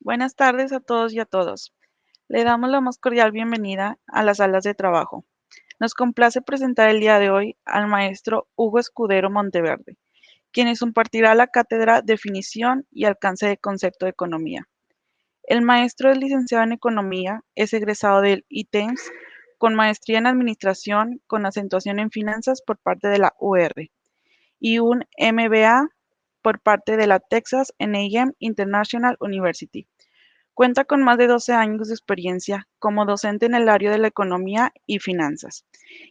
Buenas tardes a todos y a todos. Le damos la más cordial bienvenida a las salas de trabajo. Nos complace presentar el día de hoy al maestro Hugo Escudero Monteverde, quien nos impartirá la cátedra Definición y Alcance de Concepto de Economía. El maestro es licenciado en Economía, es egresado del ITEMS, con maestría en Administración, con acentuación en Finanzas por parte de la UR, y un MBA por parte de la Texas A&M International University. Cuenta con más de 12 años de experiencia como docente en el área de la economía y finanzas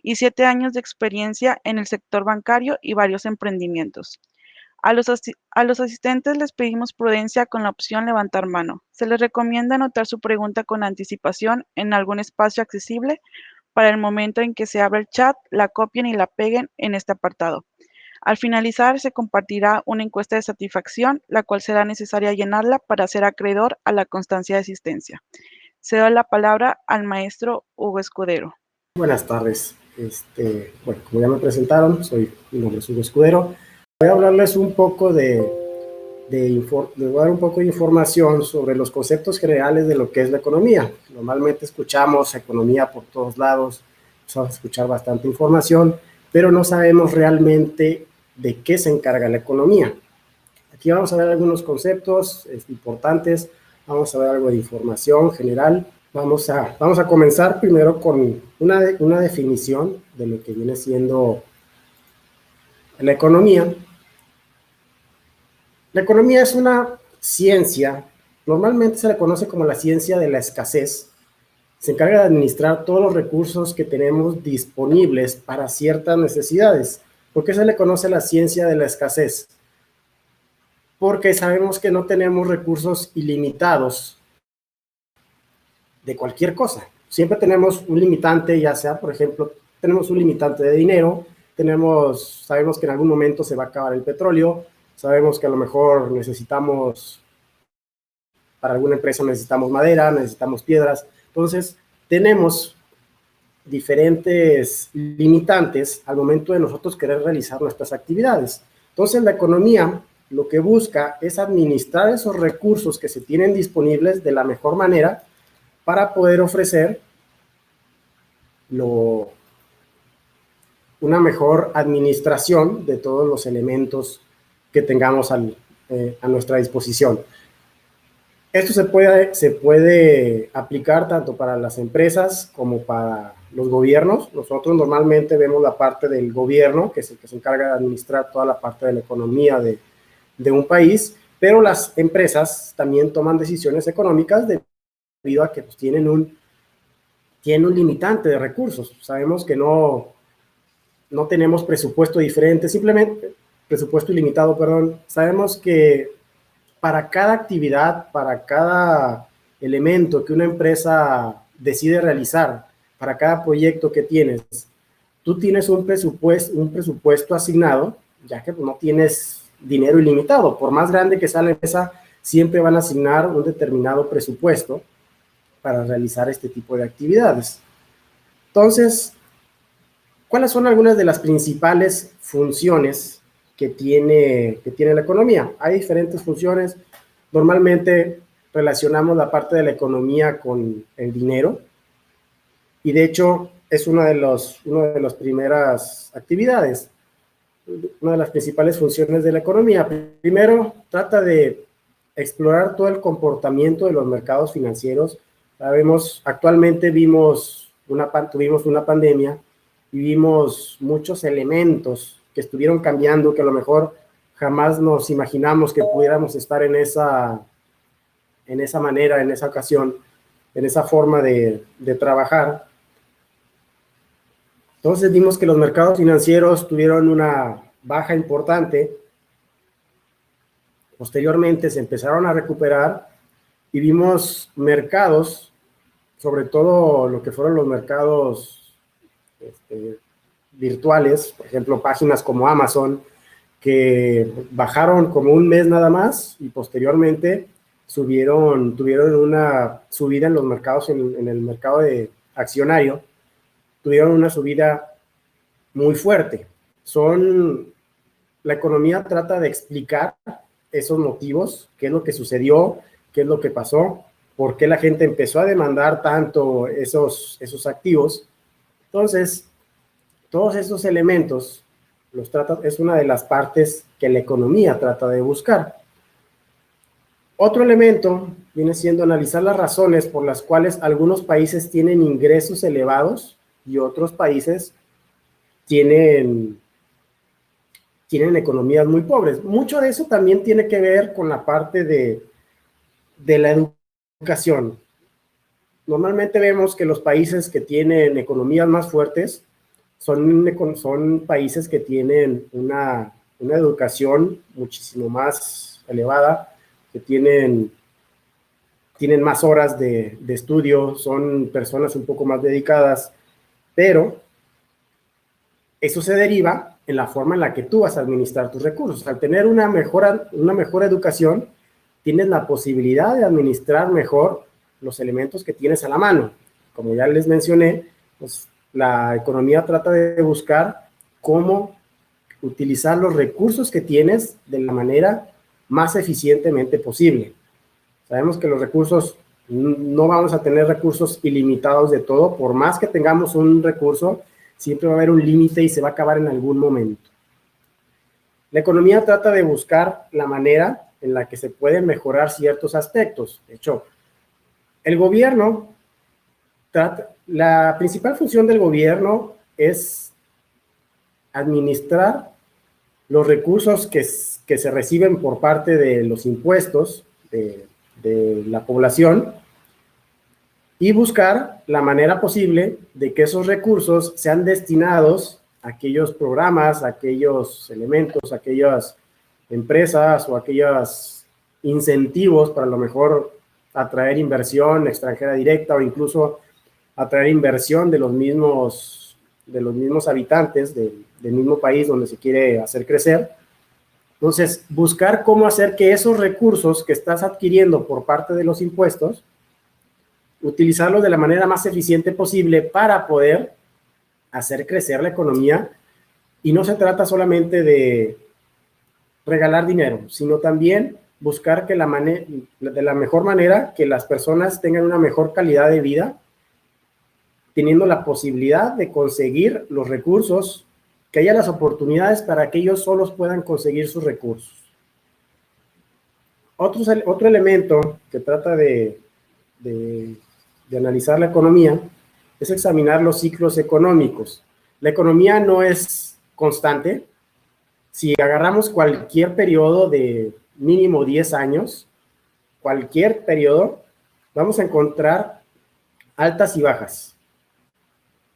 y 7 años de experiencia en el sector bancario y varios emprendimientos. A los asistentes les pedimos prudencia con la opción levantar mano. Se les recomienda anotar su pregunta con anticipación en algún espacio accesible para el momento en que se abra el chat, la copien y la peguen en este apartado. Al finalizar, se compartirá una encuesta de satisfacción, la cual será necesaria llenarla para ser acreedor a la constancia de asistencia. Cedo la palabra al maestro Hugo Escudero. Buenas tardes. Bueno, como ya me presentaron, mi nombre es Hugo Escudero. Voy a hablarles un poco voy a dar un poco de información sobre los conceptos generales de lo que es la economía. Normalmente escuchamos economía por todos lados, vamos a escuchar bastante información, pero no sabemos realmente de qué se encarga la economía. Aquí vamos a ver algunos conceptos importantes, vamos a ver algo de información general. Vamos a comenzar primero con una definición de lo que viene siendo la economía. La economía es una ciencia, normalmente se le conoce como la ciencia de la escasez. Se encarga de administrar todos los recursos que tenemos disponibles para ciertas necesidades. ¿Por qué se le conoce la ciencia de la escasez? Porque sabemos que no tenemos recursos ilimitados de cualquier cosa. Siempre tenemos un limitante, ya sea, por ejemplo, tenemos un limitante de dinero, sabemos que en algún momento se va a acabar el petróleo, sabemos que a lo mejor para alguna empresa necesitamos madera, necesitamos piedras. Entonces, tenemos diferentes limitantes al momento de nosotros querer realizar nuestras actividades. Entonces, la economía lo que busca es administrar esos recursos que se tienen disponibles de la mejor manera para poder ofrecer una mejor administración de todos los elementos que tengamos a nuestra disposición. Esto se puede aplicar tanto para las empresas como para los gobiernos. Nosotros normalmente vemos la parte del gobierno, que es el que se encarga de administrar toda la parte de la economía de un país, pero las empresas también toman decisiones económicas debido a que pues, tienen un limitante de recursos. Sabemos que no tenemos presupuesto diferente, simplemente presupuesto ilimitado, perdón. Sabemos que para cada actividad, para cada elemento que una empresa decide realizar, para cada proyecto que tienes, tú tienes un presupuesto asignado, ya que no tienes dinero ilimitado. Por más grande que sea la empresa, siempre van a asignar un determinado presupuesto para realizar este tipo de actividades. Entonces, ¿cuáles son algunas de las principales funciones que tiene la economía? Hay diferentes funciones. Normalmente relacionamos la parte de la economía con el dinero y de hecho es una de las primeras actividades, una de las principales funciones de la economía. Primero, trata de explorar todo el comportamiento de los mercados financieros. Actualmente tuvimos una pandemia y vimos muchos elementos que estuvieron cambiando, que a lo mejor jamás nos imaginamos que pudiéramos estar en esa manera, en esa ocasión, en esa forma de trabajar. Entonces vimos que los mercados financieros tuvieron una baja importante. Posteriormente se empezaron a recuperar y vimos mercados, sobre todo lo que fueron los mercados virtuales, por ejemplo, páginas como Amazon, que bajaron como un mes nada más y posteriormente tuvieron una subida en los mercados, en el mercado de accionario, tuvieron una subida muy fuerte. La economía trata de explicar esos motivos, qué es lo que sucedió, qué es lo que pasó, por qué la gente empezó a demandar tanto esos activos. Entonces, todos esos elementos es una de las partes que la economía trata de buscar. Otro elemento viene siendo analizar las razones por las cuales algunos países tienen ingresos elevados y otros países tienen economías muy pobres. Mucho de eso también tiene que ver con la parte de la educación. Normalmente vemos que los países que tienen economías más fuertes son países que tienen una educación muchísimo más elevada, que tienen más horas de estudio, son personas un poco más dedicadas, pero eso se deriva en la forma en la que tú vas a administrar tus recursos. Al tener una mejor educación, tienes la posibilidad de administrar mejor los elementos que tienes a la mano. Como ya les mencioné, pues, la economía trata de buscar cómo utilizar los recursos que tienes de la manera más eficientemente posible. Sabemos que los recursos, no vamos a tener recursos ilimitados de todo. Por más que tengamos un recurso, siempre va a haber un límite y se va a acabar en algún momento. La economía trata de buscar la manera en la que se pueden mejorar ciertos aspectos. De hecho, el gobierno la principal función del gobierno es administrar los recursos que se reciben por parte de los impuestos de la población y buscar la manera posible de que esos recursos sean destinados a aquellos programas, a aquellos elementos, a aquellas empresas o a aquellos incentivos para a lo mejor atraer inversión extranjera directa o incluso atraer inversión de los mismos habitantes del mismo país donde se quiere hacer crecer. Entonces, buscar cómo hacer que esos recursos que estás adquiriendo por parte de los impuestos, utilizarlos de la manera más eficiente posible para poder hacer crecer la economía. Y no se trata solamente de regalar dinero, sino también buscar que de la mejor manera que las personas tengan una mejor calidad de vida, teniendo la posibilidad de conseguir los recursos, que haya las oportunidades para que ellos solos puedan conseguir sus recursos. Otro elemento que trata de analizar la economía es examinar los ciclos económicos. La economía no es constante. Si agarramos cualquier periodo de mínimo 10 años, cualquier periodo, vamos a encontrar altas y bajas.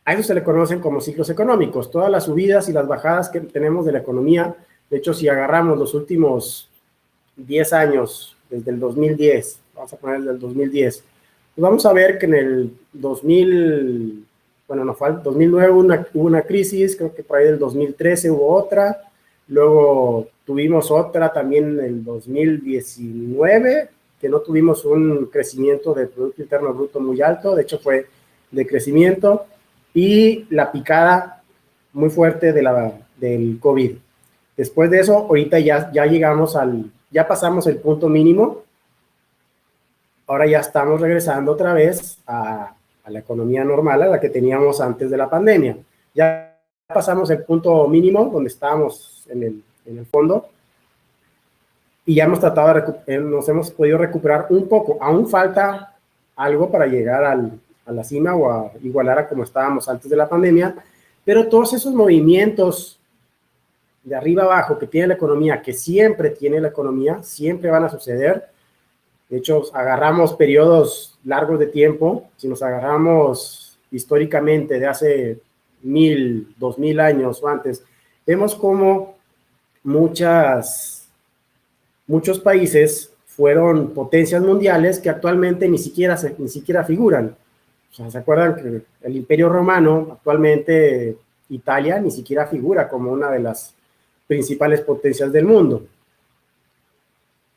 A eso se le conocen como ciclos económicos. Todas las subidas y las bajadas que tenemos de la economía, de hecho, si agarramos los últimos 10 años, desde el 2010, vamos a poner desde el 2010, pues vamos a ver que en el 2009 hubo una crisis, creo que por ahí del 2013 hubo otra, luego tuvimos otra también en el 2019, que no tuvimos un crecimiento del Producto Interno Bruto muy alto, de hecho fue de crecimiento, y la picada muy fuerte del COVID. Después de eso, ahorita ya llegamos ya pasamos el punto mínimo, ahora ya estamos regresando otra vez a la economía normal, a la que teníamos antes de la pandemia. Ya pasamos el punto mínimo, donde estábamos en el fondo, y ya hemos nos hemos podido recuperar un poco. Aún falta algo para llegar a la cima o a igualar a como estábamos antes de la pandemia, pero todos esos movimientos de arriba abajo que tiene la economía, que siempre tiene la economía, siempre van a suceder. De hecho, agarramos periodos largos de tiempo, si nos agarramos históricamente de hace 1000, 2000 años o antes, vemos como muchos países fueron potencias mundiales que actualmente ni siquiera figuran. O sea, ¿se acuerdan que el Imperio Romano, actualmente Italia, ni siquiera figura como una de las principales potencias del mundo?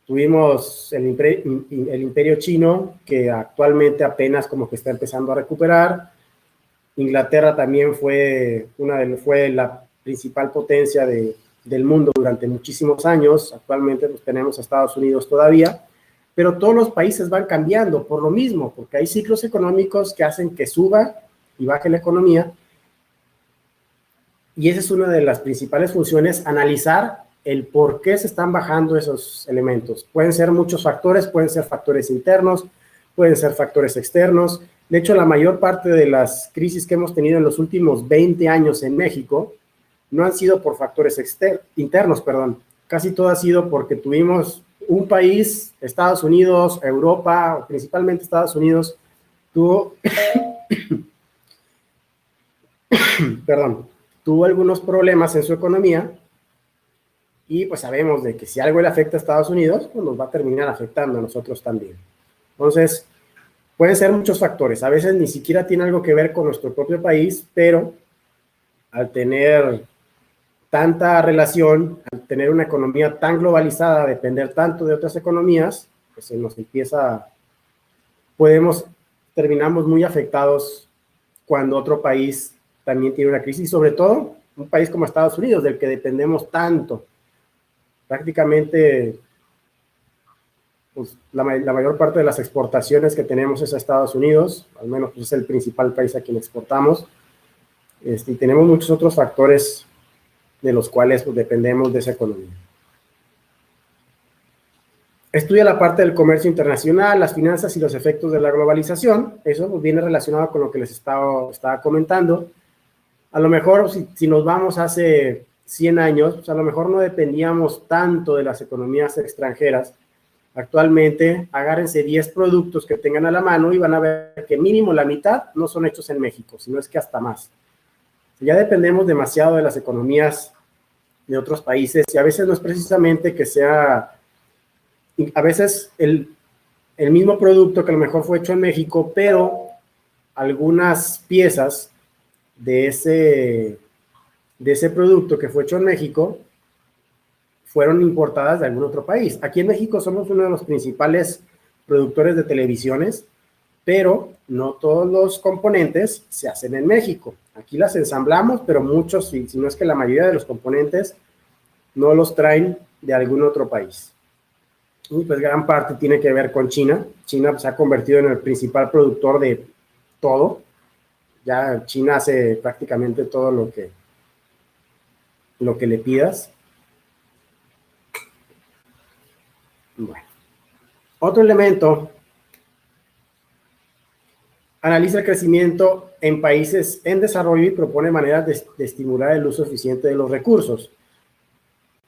Tuvimos el Imperio Chino, que actualmente apenas como que está empezando a recuperar. Inglaterra también fue la principal potencia del mundo durante muchísimos años. Actualmente pues, tenemos a Estados Unidos todavía. pero todos los países van cambiando por lo mismo, porque hay ciclos económicos que hacen que suba y baje la economía, y esa es una de las principales funciones, analizar el por qué se están bajando esos elementos. Pueden ser muchos factores, pueden ser factores internos, pueden ser factores externos. De hecho, la mayor parte de las crisis que hemos tenido en los últimos 20 años en México no han sido por factores internos, perdón. Casi todo ha sido porque tuvimos un país, Estados Unidos, Europa, principalmente Estados Unidos, tuvo, tuvo algunos problemas en su economía, y pues sabemos de que si algo le afecta a Estados Unidos, pues nos va a terminar afectando a nosotros también. Entonces, pueden ser muchos factores. A veces ni siquiera tiene algo que ver con nuestro propio país, pero al tener tanta relación, al tener una economía tan globalizada, depender tanto de otras economías, pues se nos empieza, terminamos muy afectados cuando otro país también tiene una crisis, sobre todo un país como Estados Unidos, del que dependemos tanto. Prácticamente, pues, la mayor parte de las exportaciones que tenemos es a Estados Unidos, al menos pues, es el principal país a quien exportamos, y tenemos muchos otros factores de los cuales pues, dependemos de esa economía. Estudia la parte del comercio internacional, las finanzas y los efectos de la globalización. Eso pues, viene relacionado con lo que les estaba comentando. A lo mejor, si nos vamos hace 100 años, pues, a lo mejor no dependíamos tanto de las economías extranjeras. Actualmente, agárrense 10 productos que tengan a la mano y van a ver que mínimo la mitad no son hechos en México, sino es que hasta más. Ya dependemos demasiado de las economías de otros países, y a veces no es precisamente que sea, a veces el mismo producto que a lo mejor fue hecho en México, pero algunas piezas de ese producto que fue hecho en México fueron importadas de algún otro país. Aquí en México somos uno de los principales productores de televisiones, pero no todos los componentes se hacen en México. Aquí las ensamblamos, pero muchos, si no es que la mayoría de los componentes, no los traen de algún otro país. Y pues gran parte tiene que ver con China. China pues, se ha convertido en el principal productor de todo. Ya China hace prácticamente todo lo que le pidas. Bueno. Otro elemento, analiza el crecimiento en países en desarrollo y propone maneras de estimular el uso eficiente de los recursos.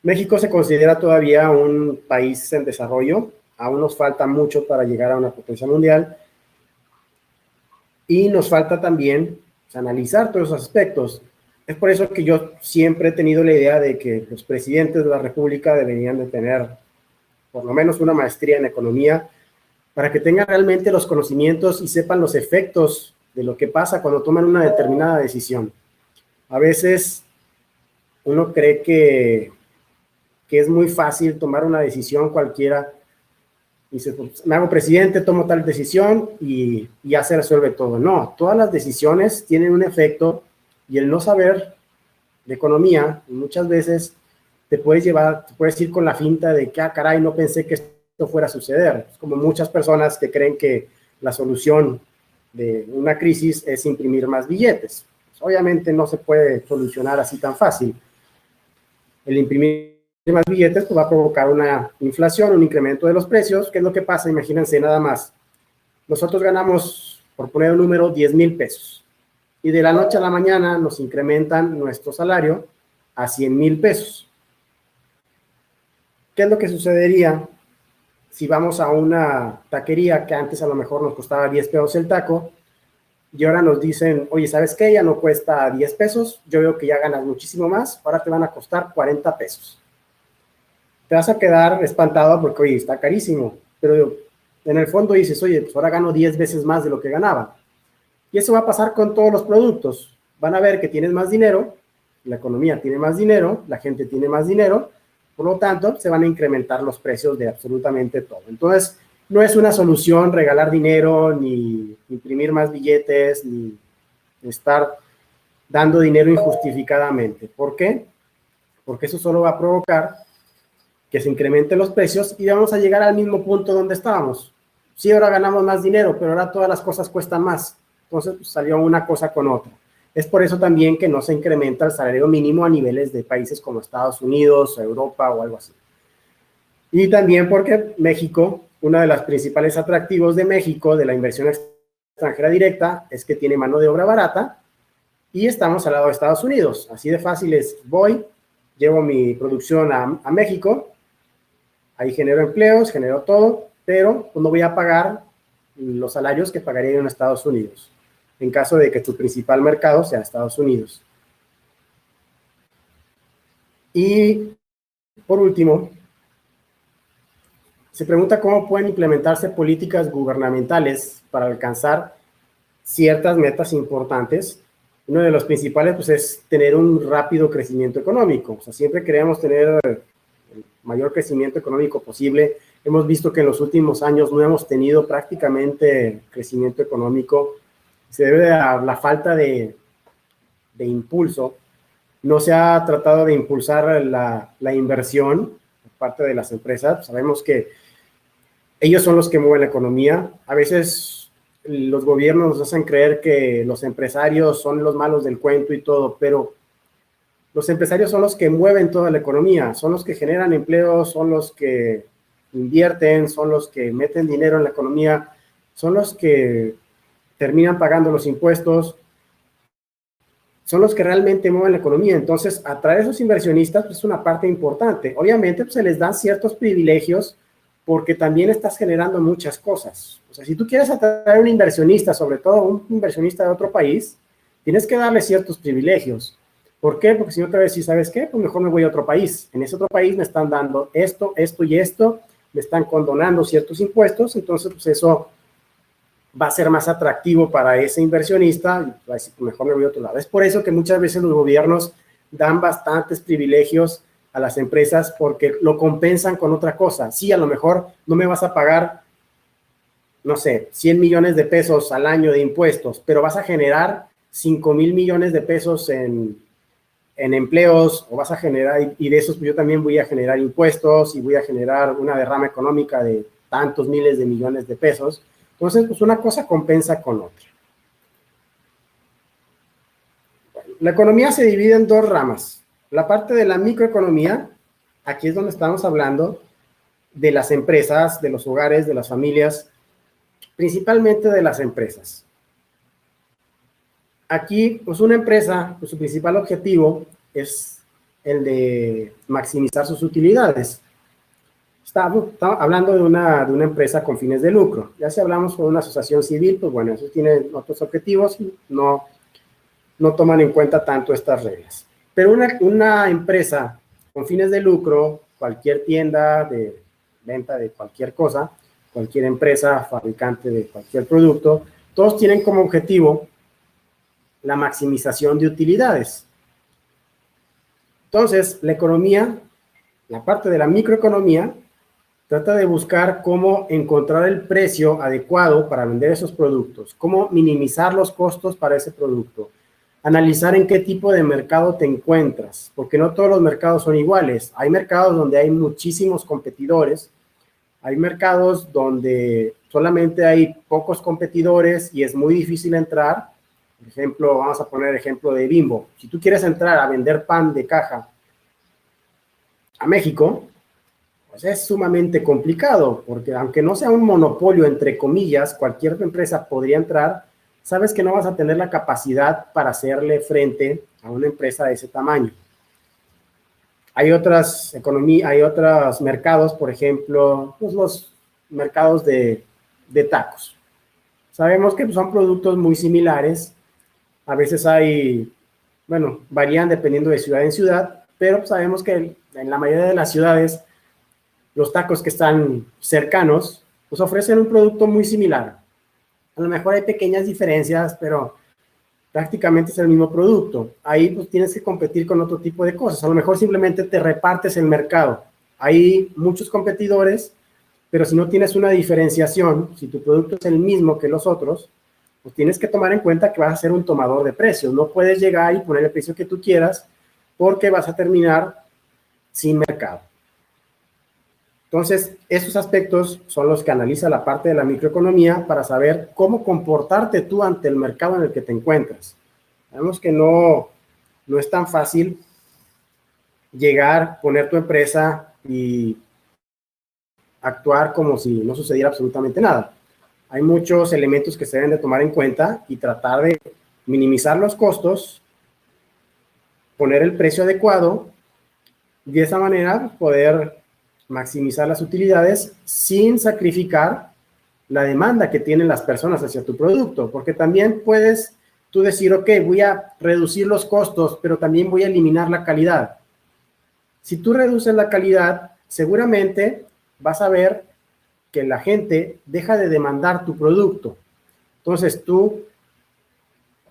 México se considera todavía un país en desarrollo, aún nos falta mucho para llegar a una potencia mundial, y nos falta también analizar todos esos aspectos. Es por eso que yo siempre he tenido la idea de que los presidentes de la República deberían de tener por lo menos una maestría en economía, para que tengan realmente los conocimientos y sepan los efectos de lo que pasa cuando toman una determinada decisión. A veces uno cree que es muy fácil tomar una decisión cualquiera, y dice, pues, me hago presidente, tomo tal decisión y ya se resuelve todo. No, todas las decisiones tienen un efecto, y el no saber de economía muchas veces te puedes ir con la finta de que, caray, no pensé que esto fuera a suceder. Es como muchas personas que creen que la solución de una crisis es imprimir más billetes. Pues, obviamente no se puede solucionar así tan fácil. El imprimir más billetes pues, va a provocar una inflación, un incremento de los precios. ¿Qué es lo que pasa? Imagínense nada más. Nosotros ganamos, por poner un número, 10,000 pesos. Y de la noche a la mañana nos incrementan nuestro salario a 100,000 pesos. ¿Qué es lo que sucedería si vamos a una taquería que antes a lo mejor nos costaba 10 pesos el taco, y ahora nos dicen, oye, ¿sabes qué? Ya no cuesta 10 pesos, yo veo que ya ganas muchísimo más, ahora te van a costar 40 pesos. Te vas a quedar espantado porque, oye, está carísimo, pero en el fondo dices, oye, pues ahora gano 10 veces más de lo que ganaba. Y eso va a pasar con todos los productos. Van a ver que tienes más dinero, la economía tiene más dinero, la gente tiene más dinero, por lo tanto, se van a incrementar los precios de absolutamente todo. Entonces, no es una solución regalar dinero, ni imprimir más billetes, ni estar dando dinero injustificadamente. ¿Por qué? Porque eso solo va a provocar que se incrementen los precios y vamos a llegar al mismo punto donde estábamos. Sí, ahora ganamos más dinero, pero ahora todas las cosas cuestan más. Entonces, pues, salió una cosa con otra. Es por eso también que no se incrementa el salario mínimo a niveles de países como Estados Unidos, Europa o algo así. Y también porque México, uno de los principales atractivos de México, de la inversión extranjera directa, es que tiene mano de obra barata y estamos al lado de Estados Unidos. Así de fácil es, voy, llevo mi producción a México, ahí genero empleos, genero todo, pero no voy a pagar los salarios que pagaría en Estados Unidos, en caso de que tu principal mercado sea Estados Unidos. Y por último, se pregunta cómo pueden implementarse políticas gubernamentales para alcanzar ciertas metas importantes. Uno de los principales pues, es tener un rápido crecimiento económico. O sea, siempre queremos tener el mayor crecimiento económico posible. Hemos visto que en los últimos años no hemos tenido prácticamente crecimiento económico. Se debe a la falta de impulso. No se ha tratado de impulsar la inversión por parte de las empresas. Sabemos que ellos son los que mueven la economía. A veces los gobiernos nos hacen creer que los empresarios son los malos del cuento y todo, pero los empresarios son los que mueven toda la economía, son los que generan empleos, son los que invierten, son los que meten dinero en la economía, son los que terminan pagando los impuestos, son los que realmente mueven la economía. Entonces, atraer a esos inversionistas pues, es una parte importante. Obviamente, pues, se les dan ciertos privilegios porque también estás generando muchas cosas. O sea, si tú quieres atraer a un inversionista, sobre todo un inversionista de otro país, tienes que darle ciertos privilegios. ¿Por qué? Porque si no te va a decir, ¿sabes qué? Pues mejor me voy a otro país. En ese otro país me están dando esto, esto y esto, me están condonando ciertos impuestos, entonces pues eso va a ser más atractivo para ese inversionista, y va a decir, mejor me voy a otro lado. Es por eso que muchas veces los gobiernos dan bastantes privilegios a las empresas porque lo compensan con otra cosa. Sí, a lo mejor no me vas a pagar, no sé, 100 millones de pesos al año de impuestos, pero vas a generar 5,000 millones de pesos en empleos, o vas a generar, y de esos yo también voy a generar impuestos y voy a generar una derrama económica de tantos miles de millones de pesos. Entonces, pues una cosa compensa con otra. La economía se divide en dos ramas. La parte de la microeconomía, aquí es donde estamos hablando de las empresas, de los hogares, de las familias, principalmente de las empresas. Aquí, pues una empresa, pues su principal objetivo es el de maximizar sus utilidades. Estamos hablando de una empresa con fines de lucro. Ya si hablamos con una asociación civil, pues bueno, eso tiene otros objetivos y no toman en cuenta tanto estas reglas. Pero una empresa con fines de lucro, cualquier tienda de venta de cualquier cosa, cualquier empresa fabricante de cualquier producto, todos tienen como objetivo la maximización de utilidades. Entonces, la economía, la parte de la microeconomía, trata de buscar cómo encontrar el precio adecuado para vender esos productos, cómo minimizar los costos para ese producto, analizar en qué tipo de mercado te encuentras, porque no todos los mercados son iguales. Hay mercados donde hay muchísimos competidores, hay mercados donde solamente hay pocos competidores y es muy difícil entrar. Por ejemplo, vamos a poner el ejemplo de Bimbo. Si tú quieres entrar a vender pan de caja a México, pues es sumamente complicado, porque aunque no sea un monopolio, entre comillas, cualquier empresa podría entrar, sabes que no vas a tener la capacidad para hacerle frente a una empresa de ese tamaño. Hay otras economías, hay otros mercados, por ejemplo, pues los mercados de tacos. Sabemos que son productos muy similares. A veces hay, bueno, varían dependiendo de ciudad en ciudad, pero sabemos que en la mayoría de las ciudades, los tacos que están cercanos, pues ofrecen un producto muy similar. A lo mejor hay pequeñas diferencias, pero prácticamente es el mismo producto. Ahí pues tienes que competir con otro tipo de cosas. A lo mejor simplemente te repartes el mercado. Hay muchos competidores, pero si no tienes una diferenciación, si tu producto es el mismo que los otros, pues tienes que tomar en cuenta que vas a ser un tomador de precios. No puedes llegar y poner el precio que tú quieras porque vas a terminar sin mercado. Entonces, esos aspectos son los que analiza la parte de la microeconomía para saber cómo comportarte tú ante el mercado en el que te encuentras. Sabemos que no es tan fácil llegar, poner tu empresa y actuar como si no sucediera absolutamente nada. Hay muchos elementos que se deben de tomar en cuenta y tratar de minimizar los costos, poner el precio adecuado y de esa manera poder maximizar las utilidades sin sacrificar la demanda que tienen las personas hacia tu producto, porque también puedes tú decir, ok, voy a reducir los costos, pero también voy a eliminar la calidad. Si tú reduces la calidad, seguramente vas a ver que la gente deja de demandar tu producto. Entonces tú,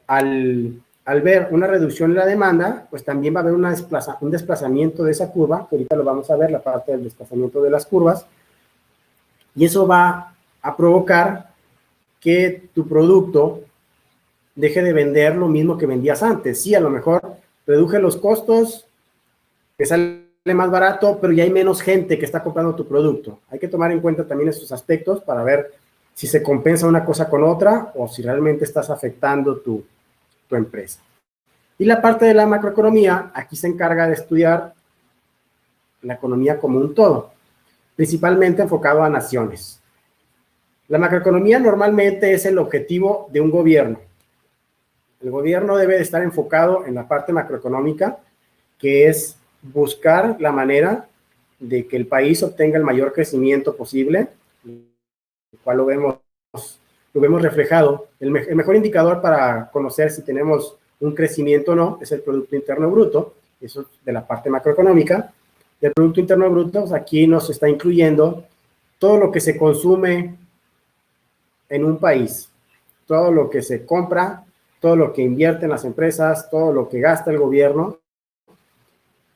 al ver una reducción en la demanda, pues también va a haber un desplazamiento de esa curva, que ahorita lo vamos a ver, la parte del desplazamiento de las curvas, y eso va a provocar que tu producto deje de vender lo mismo que vendías antes. Sí, a lo mejor reduje los costos, te sale más barato, pero ya hay menos gente que está comprando tu producto. Hay que tomar en cuenta también estos aspectos para ver si se compensa una cosa con otra o si realmente estás afectando tu empresa. Y la parte de la macroeconomía, aquí se encarga de estudiar la economía como un todo, principalmente enfocado a naciones. La macroeconomía normalmente es el objetivo de un gobierno. El gobierno debe de estar enfocado en la parte macroeconómica, que es buscar la manera de que el país obtenga el mayor crecimiento posible, el cual lo vemos reflejado. El mejor indicador para conocer si tenemos un crecimiento o no es el Producto Interno Bruto, eso es de la parte macroeconómica. El Producto Interno Bruto, pues aquí nos está incluyendo todo lo que se consume en un país, todo lo que se compra, todo lo que invierten las empresas, todo lo que gasta el gobierno,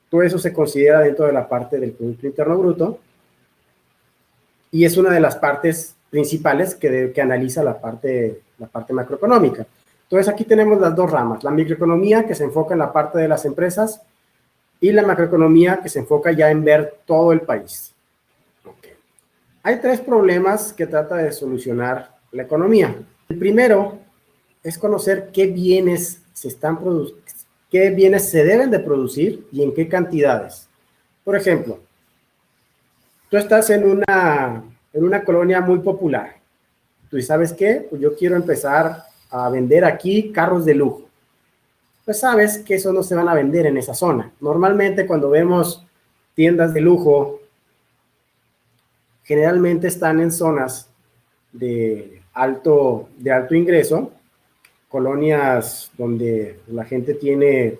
todo eso se considera dentro de la parte del Producto Interno Bruto y es una de las partes principales que analiza la parte macroeconómica. Entonces aquí tenemos las dos ramas, la microeconomía que se enfoca en la parte de las empresas y la macroeconomía que se enfoca ya en ver todo el país. Okay. Hay tres problemas que trata de solucionar la economía. El primero es conocer qué bienes qué bienes se deben de producir y en qué cantidades. Por ejemplo, tú estás en una colonia muy popular. Tú dices, ¿sabes qué? Pues yo quiero empezar a vender aquí carros de lujo. Pues sabes que eso no se van a vender en esa zona. Normalmente cuando vemos tiendas de lujo, generalmente están en zonas de alto ingreso, colonias donde la gente tiene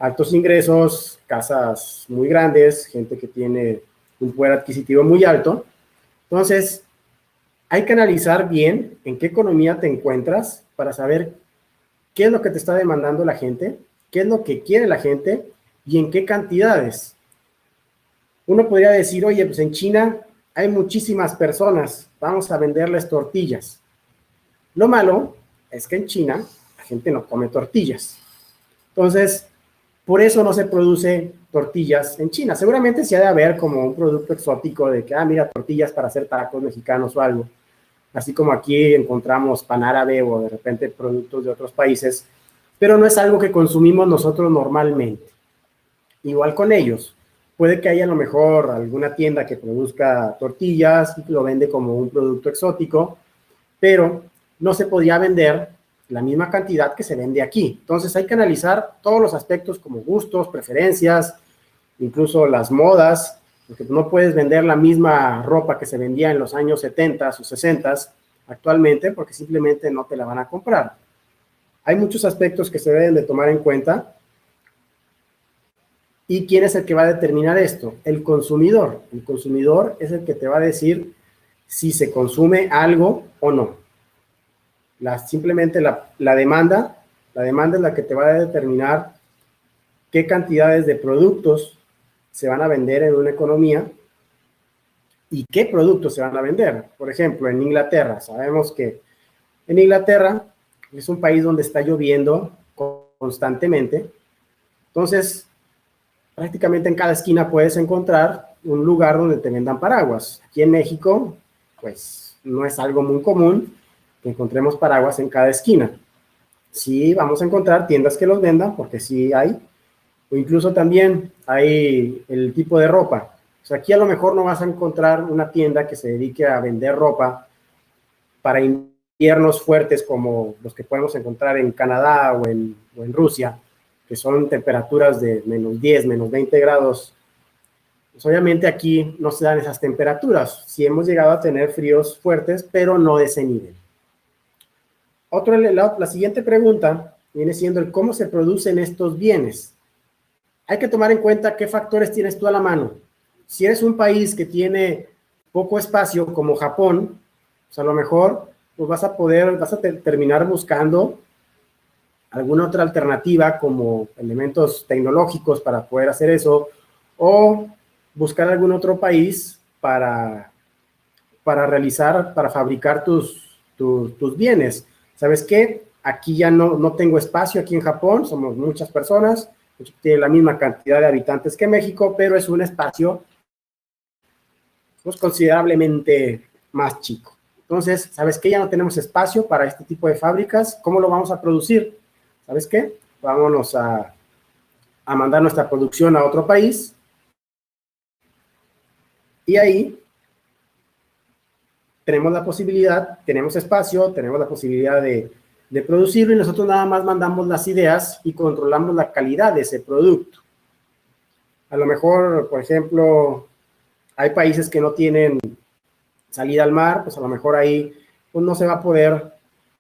altos ingresos, casas muy grandes, gente que tiene un poder adquisitivo muy alto. Entonces, hay que analizar bien en qué economía te encuentras para saber qué es lo que te está demandando la gente, qué es lo que quiere la gente y en qué cantidades. Uno podría decir, oye, pues en China hay muchísimas personas, vamos a venderles tortillas. Lo malo es que en China la gente no come tortillas. Entonces, por eso no se produce tortillas en China. Seguramente sí ha de haber como un producto exótico de que, mira, tortillas para hacer tacos mexicanos o algo. Así como aquí encontramos pan árabe o de repente productos de otros países, pero no es algo que consumimos nosotros normalmente. Igual con ellos. Puede que haya a lo mejor alguna tienda que produzca tortillas y lo vende como un producto exótico, pero no se podía vender la misma cantidad que se vende aquí. Entonces hay que analizar todos los aspectos como gustos, preferencias, incluso las modas, porque no puedes vender la misma ropa que se vendía en los años 70 o 60 actualmente porque simplemente no te la van a comprar. Hay muchos aspectos que se deben de tomar en cuenta. ¿Y quién es el que va a determinar esto? El consumidor. El consumidor es el que te va a decir si se consume algo o no. Simplemente la demanda es la que te va a determinar qué cantidades de productos se van a vender en una economía y qué productos se van a vender. Por ejemplo, en Inglaterra, sabemos que en Inglaterra es un país donde está lloviendo constantemente. Entonces, prácticamente en cada esquina puedes encontrar un lugar donde te vendan paraguas. Aquí en México, pues no es algo muy común que encontremos paraguas en cada esquina. Sí vamos a encontrar tiendas que los vendan, porque sí hay, o incluso también hay el tipo de ropa. O sea, aquí a lo mejor no vas a encontrar una tienda que se dedique a vender ropa para inviernos fuertes como los que podemos encontrar en Canadá o en Rusia, que son temperaturas de -10, -20 grados. Pues obviamente aquí no se dan esas temperaturas. Sí hemos llegado a tener fríos fuertes, pero no de ese nivel. La siguiente pregunta viene siendo el cómo se producen estos bienes. Hay que tomar en cuenta qué factores tienes tú a la mano. Si eres un país que tiene poco espacio, como Japón, pues a lo mejor pues vas a terminar buscando alguna otra alternativa como elementos tecnológicos para poder hacer eso, o buscar algún otro país para fabricar tus bienes. ¿Sabes qué? Aquí ya no tengo espacio, aquí en Japón somos muchas personas, tiene la misma cantidad de habitantes que México, pero es un espacio pues, considerablemente más chico. Entonces, ¿sabes qué? Ya no tenemos espacio para este tipo de fábricas. ¿Cómo lo vamos a producir? ¿Sabes qué? Vámonos a mandar nuestra producción a otro país y ahí tenemos la posibilidad, tenemos espacio, tenemos la posibilidad de producirlo y nosotros nada más mandamos las ideas y controlamos la calidad de ese producto. A lo mejor, por ejemplo, hay países que no tienen salida al mar, pues a lo mejor ahí pues no se va a poder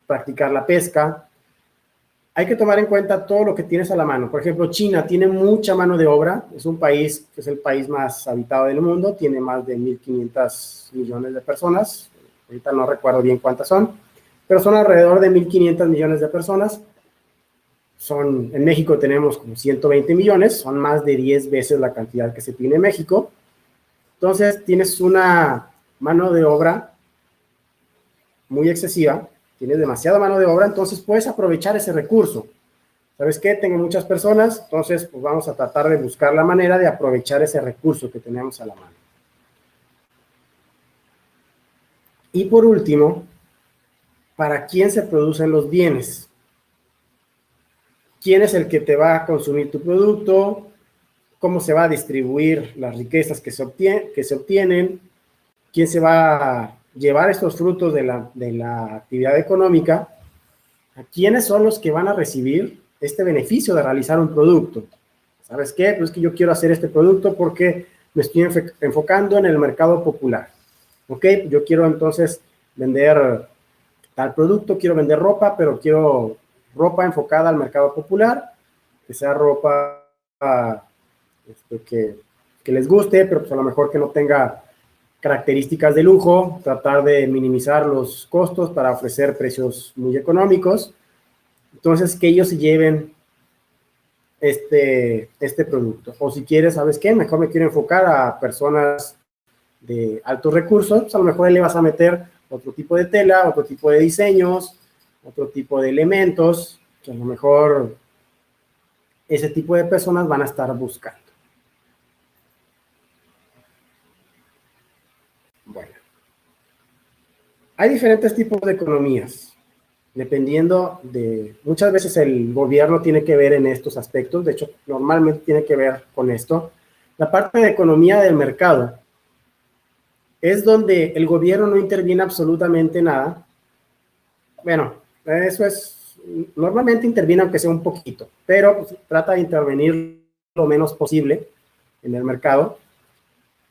practicar la pesca. Hay que tomar en cuenta todo lo que tienes a la mano. Por ejemplo, China tiene mucha mano de obra, es un país que es el país más habitado del mundo, tiene más de 1.500 millones de personas, ahorita no recuerdo bien cuántas son, pero son alrededor de 1.500 millones de personas. En México tenemos como 120 millones, son más de 10 veces la cantidad que se tiene en México. Entonces, tienes una mano de obra muy excesiva, tienes demasiada mano de obra, entonces puedes aprovechar ese recurso. ¿Sabes qué? Tengo muchas personas, entonces pues vamos a tratar de buscar la manera de aprovechar ese recurso que tenemos a la mano. Y por último, ¿para quién se producen los bienes? ¿Quién es el que te va a consumir tu producto? ¿Cómo se va a distribuir las riquezas que se obtienen? ¿Quién se va a llevar estos frutos de la actividad económica? ¿A quiénes son los que van a recibir este beneficio de realizar un producto? ¿Sabes qué? Pues que yo quiero hacer este producto porque me estoy enfocando en el mercado popular. ¿Ok? Yo quiero entonces vender tal producto, quiero vender ropa, pero quiero ropa enfocada al mercado popular, que sea ropa que les guste, pero pues a lo mejor que no tenga características de lujo, tratar de minimizar los costos para ofrecer precios muy económicos. Entonces, que ellos se lleven este producto. O si quieres, ¿sabes qué? Mejor me quiero enfocar a personas de altos recursos, pues a lo mejor le vas a meter otro tipo de tela, otro tipo de diseños, otro tipo de elementos, que a lo mejor ese tipo de personas van a estar buscando. Bueno, hay diferentes tipos de economías, dependiendo de, muchas veces el gobierno tiene que ver en estos aspectos, de hecho, normalmente tiene que ver con esto. La parte de economía del mercado es donde el gobierno no interviene absolutamente nada. Bueno, eso es, normalmente interviene aunque sea un poquito, pero pues, trata de intervenir lo menos posible en el mercado.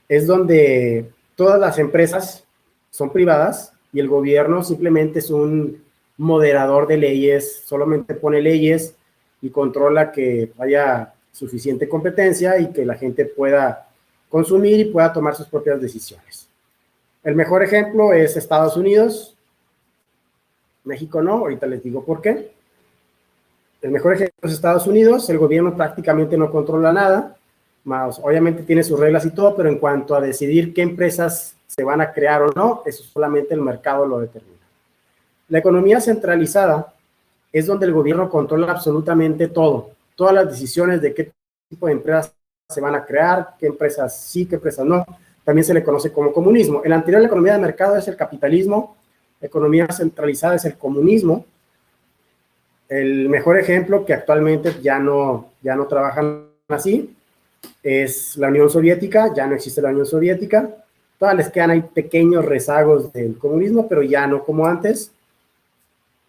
Es donde todas las empresas son privadas y el gobierno simplemente es un moderador de leyes, solamente pone leyes y controla que haya suficiente competencia y que la gente pueda consumir y pueda tomar sus propias decisiones. El mejor ejemplo es Estados Unidos. México no, ahorita les digo por qué. El mejor ejemplo es Estados Unidos, el gobierno prácticamente no controla nada, más obviamente tiene sus reglas y todo, pero en cuanto a decidir qué empresas se van a crear o no, eso solamente el mercado lo determina. La economía centralizada es donde el gobierno controla absolutamente todo, todas las decisiones de qué tipo de empresas se van a crear, qué empresas sí, qué empresas no. También se le conoce como comunismo. El anterior a la economía de mercado es el capitalismo, la economía centralizada es el comunismo. El mejor ejemplo, que actualmente ya no trabajan así, es la Unión Soviética. Ya no existe la Unión Soviética. Todavía les quedan ahí pequeños rezagos del comunismo, pero ya no como antes.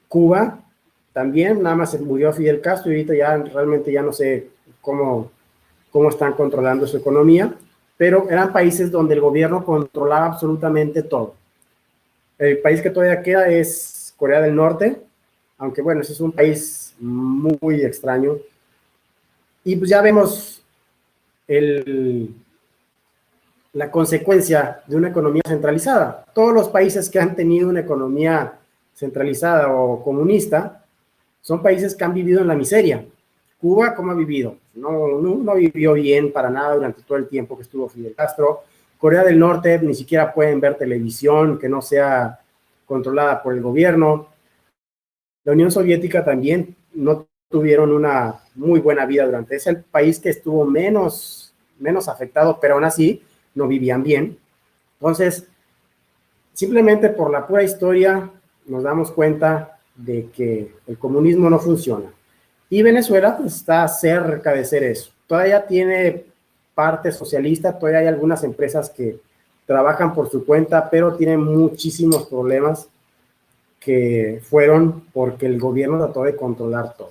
Cuba también, nada más se murió Fidel Castro y ahorita ya realmente ya no sé cómo están controlando su economía, pero eran países donde el gobierno controlaba absolutamente todo. El país que todavía queda es Corea del Norte, aunque bueno, ese es un país muy extraño. Y pues ya vemos la consecuencia de una economía centralizada. Todos los países que han tenido una economía centralizada o comunista son países que han vivido en la miseria. Cuba, ¿cómo ha vivido? No vivió bien para nada durante todo el tiempo que estuvo Fidel Castro. Corea del Norte ni siquiera pueden ver televisión que no sea controlada por el gobierno. La Unión Soviética también no tuvieron una muy buena vida durante. Es el país que estuvo menos afectado, pero aún así no vivían bien. Entonces, simplemente por la pura historia nos damos cuenta de que el comunismo no funciona. Y Venezuela pues, está cerca de ser eso. Todavía tiene parte socialista, todavía hay algunas empresas que trabajan por su cuenta, pero tienen muchísimos problemas que fueron porque el gobierno trató de controlar todo.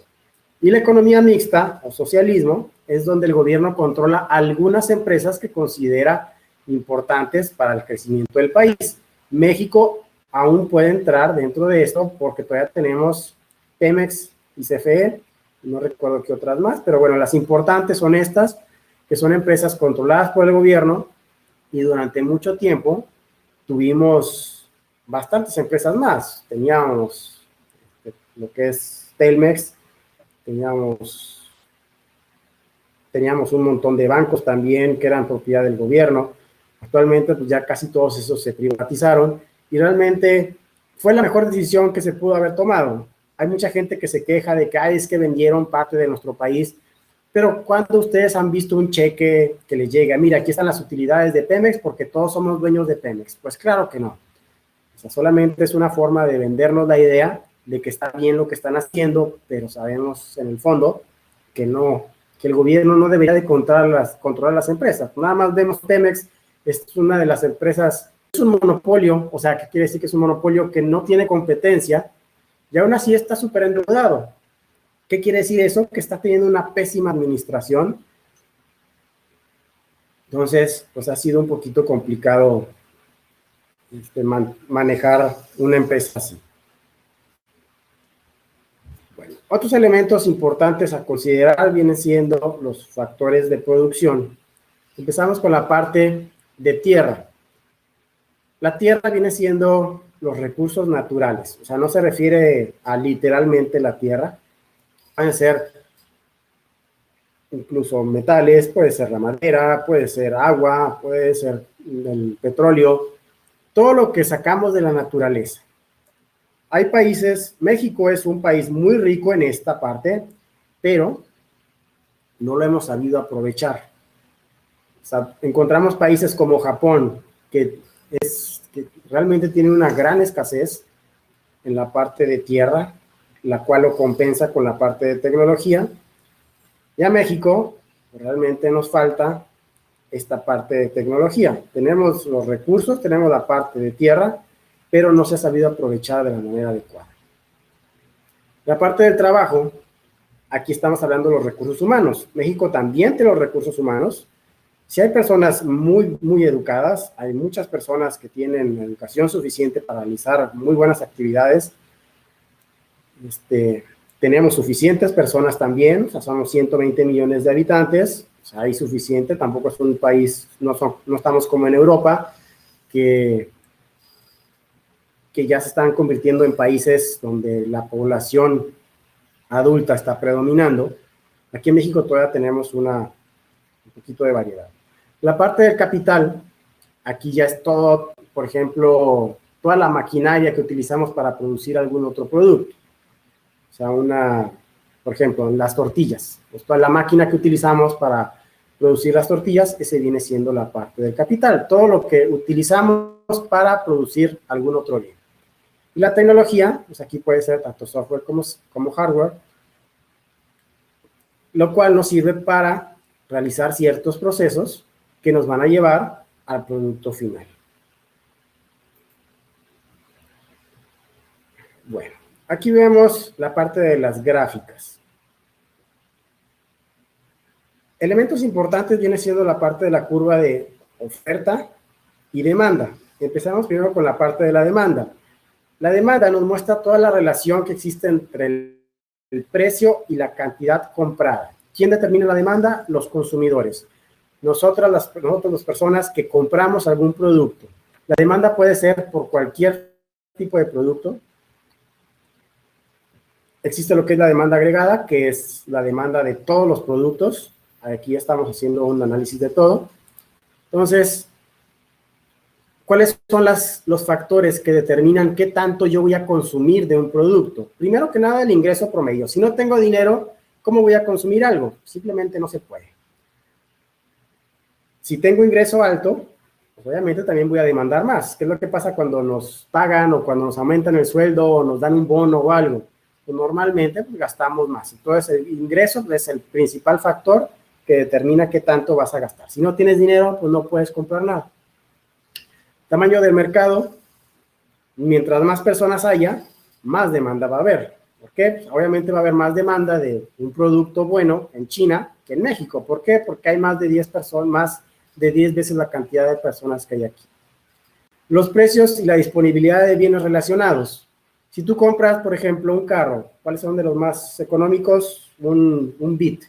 Y la economía mixta o socialismo es donde el gobierno controla algunas empresas que considera importantes para el crecimiento del país. México aún puede entrar dentro de esto porque todavía tenemos Pemex y CFE, no recuerdo qué otras más, pero bueno, las importantes son estas, que son empresas controladas por el gobierno, y durante mucho tiempo tuvimos bastantes empresas más. Teníamos lo que es Telmex, teníamos un montón de bancos también que eran propiedad del gobierno. Actualmente pues ya casi todos esos se privatizaron y realmente fue la mejor decisión que se pudo haber tomado. Hay mucha gente que se queja de que es que vendieron parte de nuestro país, pero ¿cuándo ustedes han visto un cheque que les llega? Mira, aquí están las utilidades de Pemex porque todos somos dueños de Pemex. Pues claro que no. O sea, solamente es una forma de vendernos la idea de que está bien lo que están haciendo, pero sabemos en el fondo que no, que el gobierno no debería de controlar las empresas. Nada más vemos Pemex, es una de las empresas, es un monopolio, o sea, ¿qué quiere decir que es un monopolio que no tiene competencia y aún así está súper endeudado? ¿Qué quiere decir eso? Que está teniendo una pésima administración. Entonces, pues ha sido un poquito complicado manejar una empresa así. Bueno, otros elementos importantes a considerar vienen siendo los factores de producción. Empezamos con la parte de tierra. La tierra viene siendo los recursos naturales, o sea, no se refiere a literalmente la tierra. Pueden ser incluso metales, puede ser la madera, puede ser agua, puede ser el petróleo, todo lo que sacamos de la naturaleza. Hay países, México es un país muy rico en esta parte, pero no lo hemos sabido aprovechar. O sea, encontramos países como Japón, que realmente tiene una gran escasez en la parte de tierra, la cual lo compensa con la parte de tecnología. Y a México realmente nos falta esta parte de tecnología. Tenemos los recursos, tenemos la parte de tierra, pero no se ha sabido aprovechar de la manera adecuada. La parte del trabajo, aquí estamos hablando de los recursos humanos. México también tiene los recursos humanos. Si hay personas muy educadas, hay muchas personas que tienen educación suficiente para realizar muy buenas actividades. Tenemos suficientes personas también, o sea, somos 120 millones de habitantes, o sea, hay suficiente, tampoco es un país, no estamos como en Europa, que ya se están convirtiendo en países donde la población adulta está predominando. Aquí en México todavía tenemos un poquito de variedad. La parte del capital, aquí ya es todo, por ejemplo, toda la maquinaria que utilizamos para producir algún otro producto. O sea, por ejemplo, las tortillas, pues toda la máquina que utilizamos para producir las tortillas, ese viene siendo la parte del capital, todo lo que utilizamos para producir algún otro bien. Y la tecnología, pues aquí puede ser tanto software como hardware, lo cual nos sirve para realizar ciertos procesos que nos van a llevar al producto final. Bueno, aquí vemos la parte de las gráficas. Elementos importantes viene siendo la parte de la curva de oferta y demanda. Empezamos primero con la parte de la demanda. La demanda nos muestra toda la relación que existe entre el precio y la cantidad comprada. ¿Quién determina la demanda? Los consumidores. Nosotros las personas que compramos algún producto. La demanda puede ser por cualquier tipo de producto. Existe lo que es la demanda agregada, que es la demanda de todos los productos. Aquí estamos haciendo un análisis de todo. Entonces, ¿cuáles son los factores que determinan qué tanto yo voy a consumir de un producto? Primero que nada, el ingreso promedio. Si no tengo dinero, ¿cómo voy a consumir algo? Simplemente no se puede. Si tengo ingreso alto, pues obviamente también voy a demandar más. ¿Qué es lo que pasa cuando nos pagan o cuando nos aumentan el sueldo o nos dan un bono o algo? Pues normalmente pues, gastamos más. Entonces, el ingreso es el principal factor que determina qué tanto vas a gastar. Si no tienes dinero, pues no puedes comprar nada. Tamaño del mercado, mientras más personas haya, más demanda va a haber. ¿Por qué? Pues obviamente va a haber más demanda de un producto bueno en China que en México. ¿Por qué? Porque hay más de 10 personas, más de 10 veces la cantidad de personas que hay aquí. Los precios y la disponibilidad de bienes relacionados. Si tú compras, por ejemplo, un carro, ¿cuáles son de los más económicos? Un Beat.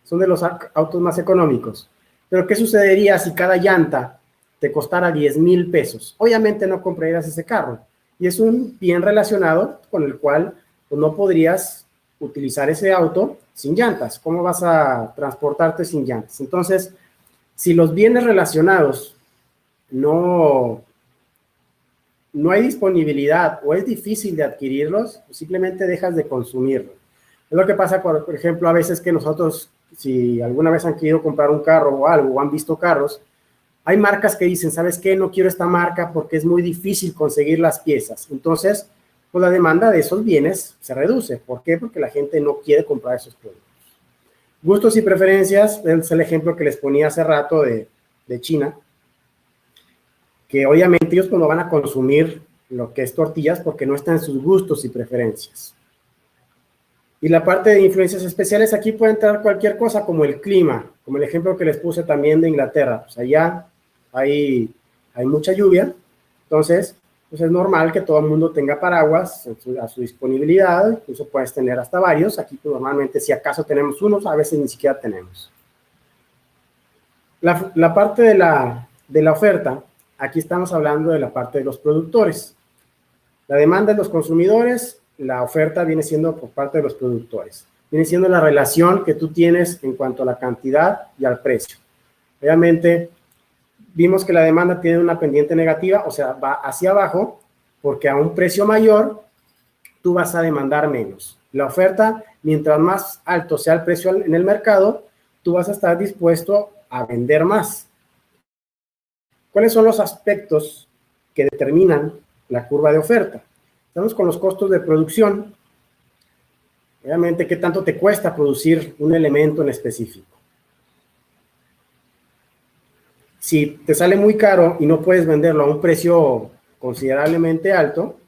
Son de los autos más económicos. Pero ¿qué sucedería si cada llanta te costara 10,000 pesos? Obviamente no comprarías ese carro. Y es un bien relacionado con el cual pues, no podrías utilizar ese auto sin llantas. ¿Cómo vas a transportarte sin llantas? Entonces, si los bienes relacionados no hay disponibilidad o es difícil de adquirirlos, pues simplemente dejas de consumirlos. Es lo que pasa, por ejemplo, a veces que nosotros, si alguna vez han querido comprar un carro o algo, o han visto carros, hay marcas que dicen, ¿sabes qué? No quiero esta marca porque es muy difícil conseguir las piezas. Entonces, pues la demanda de esos bienes se reduce. ¿Por qué? Porque la gente no quiere comprar esos productos. Gustos y preferencias, es el ejemplo que les ponía hace rato de China, que obviamente ellos pues no van a consumir lo que es tortillas porque no están en sus gustos y preferencias. Y la parte de influencias especiales, aquí puede entrar cualquier cosa como el clima, como el ejemplo que les puse también de Inglaterra. Pues allá hay mucha lluvia, entonces pues es normal que todo el mundo tenga paraguas a su disponibilidad, incluso puedes tener hasta varios. Aquí pues, normalmente si acaso tenemos unos, a veces ni siquiera tenemos. La parte de la oferta, aquí estamos hablando de la parte de los productores. La demanda de los consumidores, la oferta viene siendo por parte de los productores. Viene siendo la relación que tú tienes en cuanto a la cantidad y al precio. Obviamente, vimos que la demanda tiene una pendiente negativa, o sea, va hacia abajo, porque a un precio mayor, tú vas a demandar menos. La oferta, mientras más alto sea el precio en el mercado, tú vas a estar dispuesto a vender más. ¿Cuáles son los aspectos que determinan la curva de oferta? Estamos con los costos de producción. Obviamente, ¿qué tanto te cuesta producir un elemento en específico? Si te sale muy caro y no puedes venderlo a un precio considerablemente alto,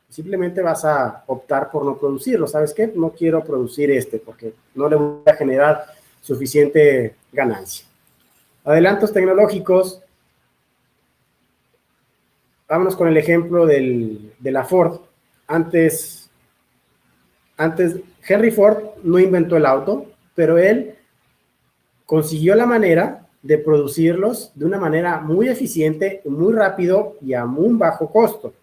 simplemente vas a optar por no producirlo. ¿Sabes qué? No quiero producir porque no le voy a generar suficiente ganancia. Adelantos tecnológicos. Vámonos con el ejemplo de la Ford. Antes, Henry Ford no inventó el auto, pero él consiguió la manera de producirlos de una manera muy eficiente, muy rápido y a muy bajo costo.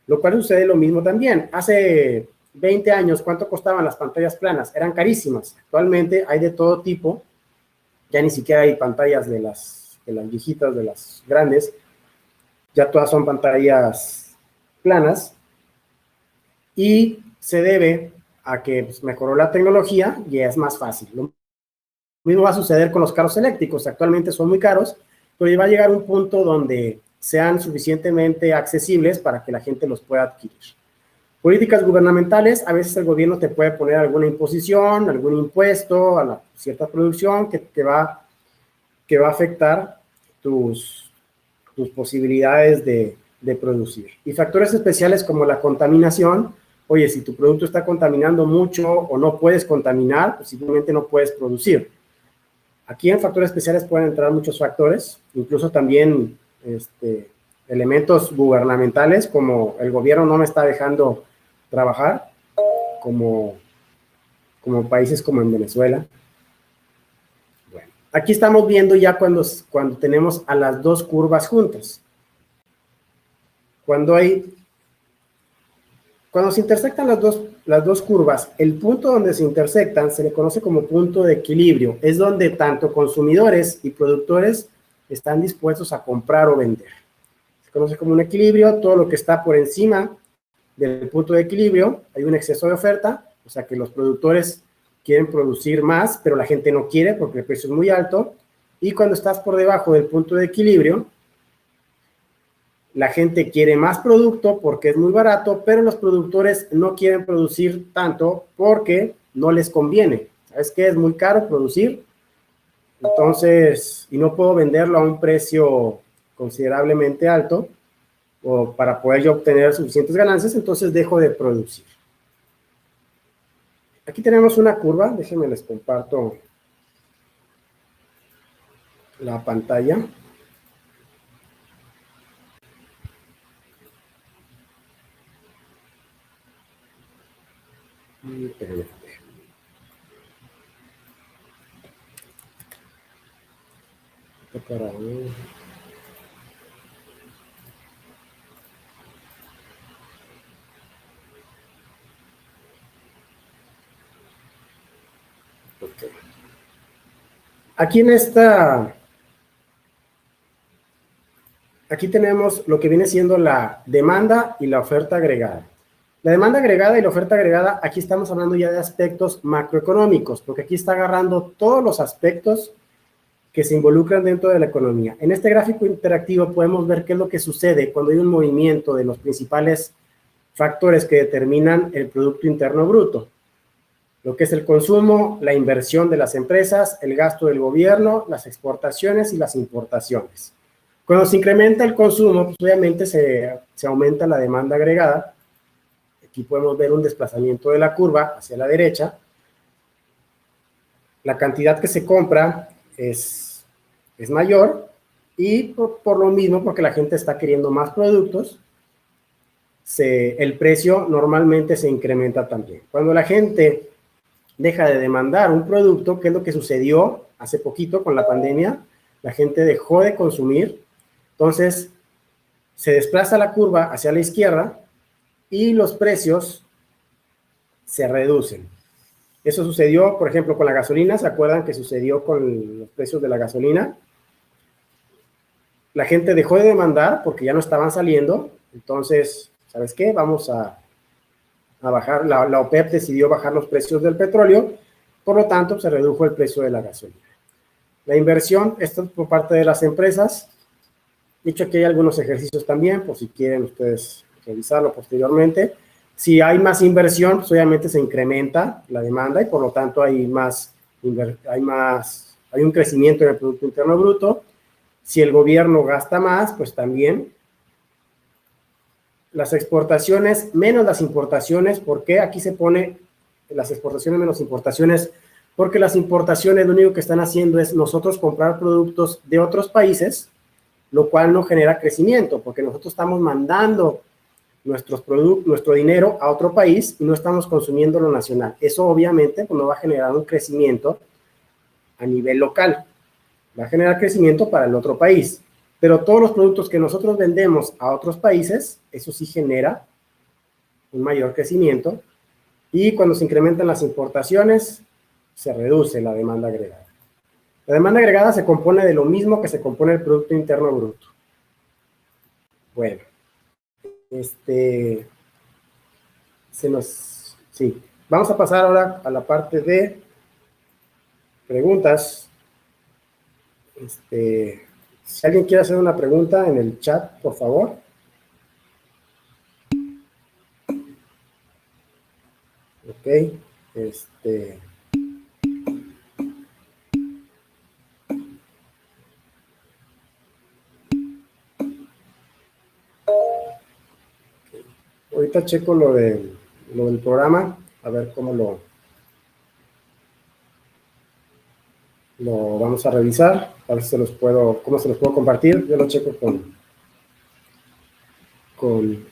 Lo cual sucede lo mismo también. Hace 20 años, ¿cuánto costaban las pantallas planas? Eran carísimas. Actualmente hay de todo tipo. Ya ni siquiera hay pantallas de las viejitas, de las grandes. Ya todas son pantallas planas. Y se debe a que pues, mejoró la tecnología y es más fácil. mismo va a suceder con los carros eléctricos. Actualmente son muy caros, pero va a llegar un punto donde sean suficientemente accesibles para que la gente los pueda adquirir. Políticas gubernamentales, a veces el gobierno te puede poner alguna imposición, algún impuesto a la cierta producción que va a afectar tus posibilidades de producir. Y factores especiales como la contaminación. Oye, si tu producto está contaminando mucho o no puedes contaminar, pues simplemente no puedes producir. Aquí en factores especiales pueden entrar muchos factores, incluso también elementos gubernamentales, como el gobierno no me está dejando trabajar, como países como en Venezuela. Bueno, aquí estamos viendo ya cuando tenemos a las dos curvas juntas. Cuando se intersectan las dos curvas, el punto donde se intersectan se le conoce como punto de equilibrio. Es donde tanto consumidores y productores están dispuestos a comprar o vender. Se conoce como un equilibrio. Todo lo que está por encima del punto de equilibrio, hay un exceso de oferta, o sea que los productores quieren producir más, pero la gente no quiere porque el precio es muy alto. Y cuando estás por debajo del punto de equilibrio, la gente quiere más producto porque es muy barato, pero los productores no quieren producir tanto porque no les conviene. ¿Sabes qué? Es muy caro producir, entonces, y no puedo venderlo a un precio considerablemente alto o para poder yo obtener suficientes ganancias, entonces dejo de producir. Aquí tenemos una curva, déjenme les comparto la pantalla. Okay. Aquí tenemos lo que viene siendo la demanda y la oferta agregada. La demanda agregada y la oferta agregada, aquí estamos hablando ya de aspectos macroeconómicos, porque aquí está agarrando todos los aspectos que se involucran dentro de la economía. En este gráfico interactivo podemos ver qué es lo que sucede cuando hay un movimiento de los principales factores que determinan el Producto Interno Bruto. Lo que es el consumo, la inversión de las empresas, el gasto del gobierno, las exportaciones y las importaciones. Cuando se incrementa el consumo, pues obviamente se aumenta la demanda agregada. Aquí podemos ver un desplazamiento de la curva hacia la derecha. La cantidad que se compra es mayor y por lo mismo, porque la gente está queriendo más productos, el precio normalmente se incrementa también. Cuando la gente deja de demandar un producto, ¿qué es lo que sucedió hace poquito con la pandemia? La gente dejó de consumir, entonces se desplaza la curva hacia la izquierda y los precios se reducen. Eso sucedió, por ejemplo, con la gasolina. ¿Se acuerdan que sucedió con los precios de la gasolina? La gente dejó de demandar porque ya no estaban saliendo. Entonces, ¿sabes qué? Vamos a bajar. La OPEP decidió bajar los precios del petróleo. Por lo tanto, se redujo el precio de la gasolina. La inversión, esto es por parte de las empresas. De hecho, aquí hay algunos ejercicios también, por si quieren ustedes revisarlo posteriormente. Si hay más inversión, pues obviamente se incrementa la demanda y por lo tanto hay un crecimiento en el Producto Interno Bruto. Si el gobierno gasta más, pues también las exportaciones menos las importaciones. ¿Por qué? Aquí se pone las exportaciones menos importaciones, porque las importaciones lo único que están haciendo es nosotros comprar productos de otros países, lo cual no genera crecimiento, porque nosotros estamos mandando nuestro dinero a otro país y no estamos consumiendo lo nacional. Eso obviamente pues, no va a generar un crecimiento a nivel local, va a generar crecimiento para el otro país. Pero todos los productos que nosotros vendemos a otros países, eso sí genera un mayor crecimiento. Y cuando se incrementan las importaciones, se reduce la demanda agregada. La demanda agregada se compone de lo mismo que se compone el Producto Interno Bruto. Bueno, sí. Vamos a pasar ahora a la parte de preguntas. Si alguien quiere hacer una pregunta en el chat, por favor. Ok. Ahorita checo lo del programa, a ver cómo lo vamos a revisar, a ver si cómo se los puedo compartir. Yo lo checo con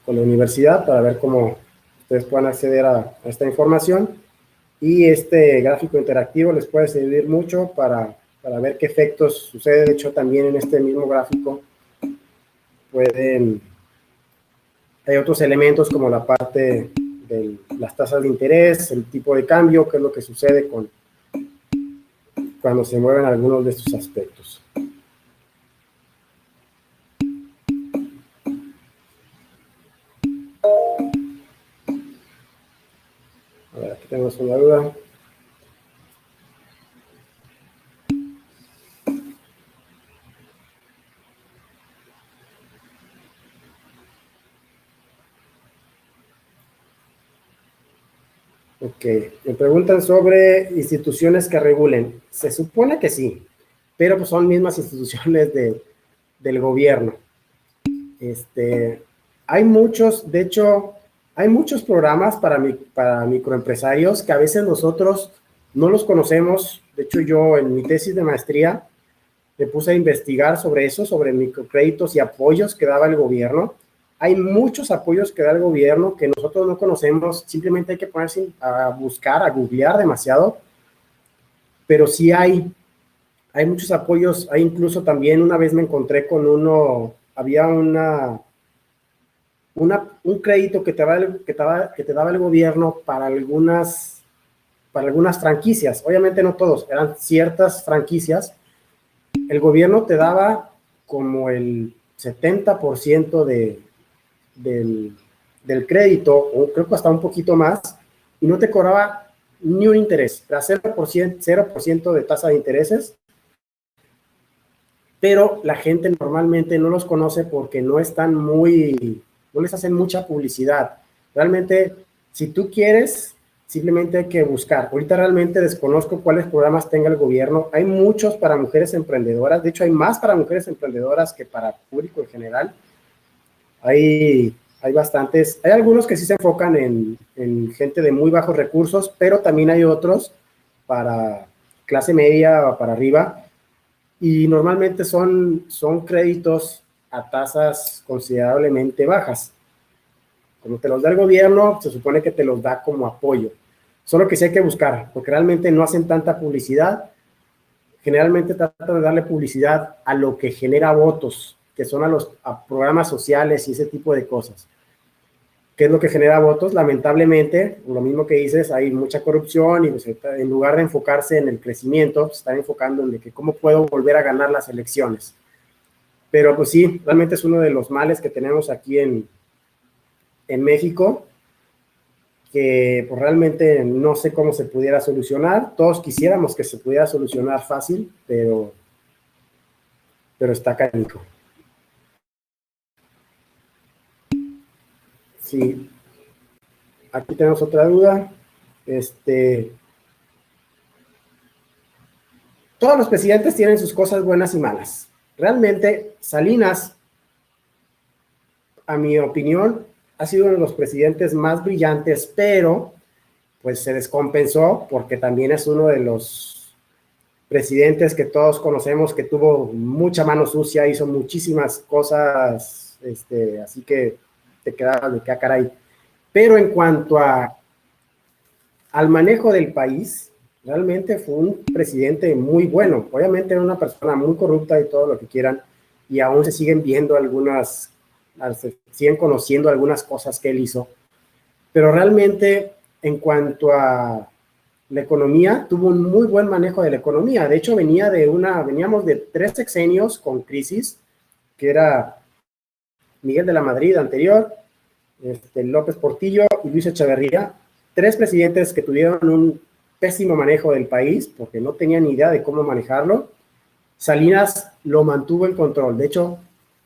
la universidad para ver cómo ustedes puedan acceder a esta información. Y este gráfico interactivo les puede servir mucho para ver qué efectos sucede. De hecho, también en este mismo gráfico hay otros elementos como la parte de las tasas de interés, el tipo de cambio, qué es lo que sucede cuando se mueven algunos de estos aspectos. A ver, aquí tenemos una duda. Ok, me preguntan sobre instituciones que regulen. Se supone que sí, pero pues son mismas instituciones del gobierno. Hay muchos, de hecho, hay muchos programas para microempresarios que a veces nosotros no los conocemos. De hecho, yo en mi tesis de maestría me puse a investigar sobre eso, sobre microcréditos y apoyos que daba el gobierno. Hay muchos apoyos que da el gobierno que nosotros no conocemos, simplemente hay que ponerse a buscar, a googlear demasiado, pero sí hay muchos apoyos. Hay incluso también una vez me encontré con había un crédito que te daba el gobierno para algunas franquicias. Obviamente no todos, eran ciertas franquicias. El gobierno te daba como el 70% del crédito, o creo que hasta un poquito más, y no te cobraba ni un interés, era 0% de tasa de intereses, pero la gente normalmente no los conoce porque no les hacen mucha publicidad. Realmente, si tú quieres, simplemente hay que buscar. Ahorita realmente desconozco cuáles programas tenga el gobierno. Hay muchos para mujeres emprendedoras. De hecho, hay más para mujeres emprendedoras que para público en general. Hay bastantes. Hay algunos que sí se enfocan en gente de muy bajos recursos, pero también hay otros para clase media o para arriba. Y normalmente son créditos a tasas considerablemente bajas. Como te los da el gobierno, se supone que te los da como apoyo. Solo que sí hay que buscar, porque realmente no hacen tanta publicidad. Generalmente tratan de darle publicidad a lo que genera votos, que son a programas sociales y ese tipo de cosas. ¿Qué es lo que genera votos? Lamentablemente, lo mismo que dices, hay mucha corrupción y pues, en lugar de enfocarse en el crecimiento, se están enfocando en que cómo puedo volver a ganar las elecciones. Pero pues sí, realmente es uno de los males que tenemos aquí en México, que pues, realmente no sé cómo se pudiera solucionar. Todos quisiéramos que se pudiera solucionar fácil, pero está canijo. Sí. Aquí tenemos otra duda. Todos los presidentes tienen sus cosas buenas y malas. Realmente, Salinas, a mi opinión, ha sido uno de los presidentes más brillantes, pero pues se descompensó porque también es uno de los presidentes que todos conocemos que tuvo mucha mano sucia, hizo muchísimas cosas, así que te quedabas de qué caray. Pero en cuanto al manejo del país, realmente fue un presidente muy bueno. Obviamente era una persona muy corrupta y todo lo que quieran, y aún se siguen viendo se siguen conociendo algunas cosas que él hizo. Pero realmente, en cuanto a la economía, tuvo un muy buen manejo de la economía. De hecho, veníamos de 3 sexenios con crisis, que era Miguel de la Madrid anterior, López Portillo y Luis Echeverría, 3 presidentes que tuvieron un pésimo manejo del país, porque no tenía ni idea de cómo manejarlo, Salinas lo mantuvo en control. De hecho,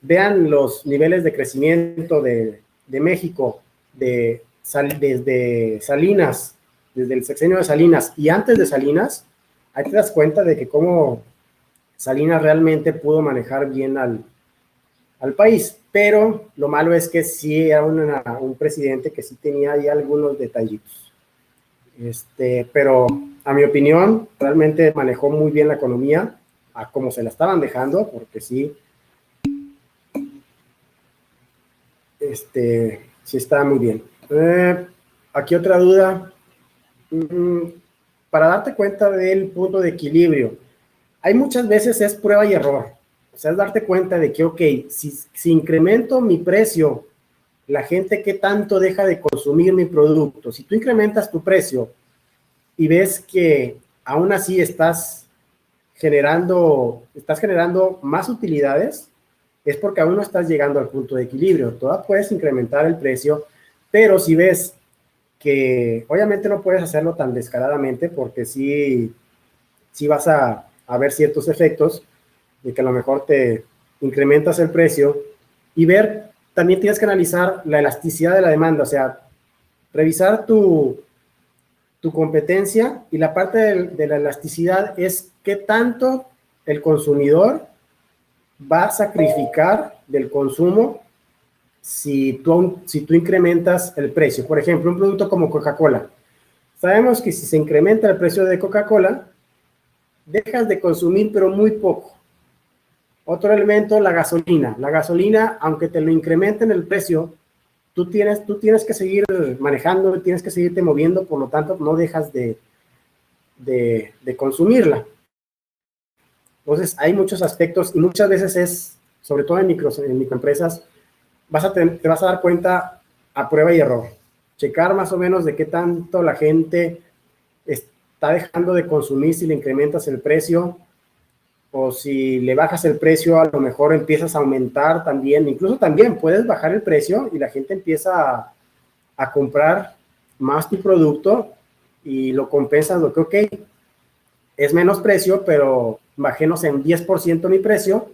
vean los niveles de crecimiento de México desde Salinas, desde el sexenio de Salinas y antes de Salinas, ahí te das cuenta de que cómo Salinas realmente pudo manejar bien al país, pero lo malo es que sí era un presidente que sí tenía ahí algunos detallitos. Pero a mi opinión, realmente manejó muy bien la economía, a como se la estaban dejando, porque sí, sí está muy bien. Aquí otra duda. Para darte cuenta del punto de equilibrio, hay muchas veces es prueba y error. O sea, es darte cuenta de que, ok, si incremento mi precio, la gente qué tanto deja de consumir mi producto. Si tú incrementas tu precio y ves que aún así estás generando más utilidades, es porque aún no estás llegando al punto de equilibrio. Todavía puedes incrementar el precio, pero si ves que obviamente no puedes hacerlo tan descaradamente porque sí vas a ver ciertos efectos de que a lo mejor te incrementas el precio y ver, también tienes que analizar la elasticidad de la demanda, o sea, revisar tu competencia, y la parte de la elasticidad es qué tanto el consumidor va a sacrificar del consumo si tú incrementas el precio. Por ejemplo, un producto como Coca-Cola. Sabemos que si se incrementa el precio de Coca-Cola, dejas de consumir, pero muy poco. Otro elemento, la gasolina. La gasolina, aunque te lo incrementen el precio, tú tienes que seguir manejando, tienes que seguirte moviendo, por lo tanto, no dejas de consumirla. Entonces, hay muchos aspectos y muchas veces es, sobre todo en microempresas, te vas a dar cuenta a prueba y error. Checar más o menos de qué tanto la gente está dejando de consumir si le incrementas el precio, o si le bajas el precio, a lo mejor empiezas a aumentar también. Incluso también puedes bajar el precio y la gente empieza a comprar más tu producto y lo compensas, lo que, ok, es menos precio, pero bajé, no sé, en 10% mi precio,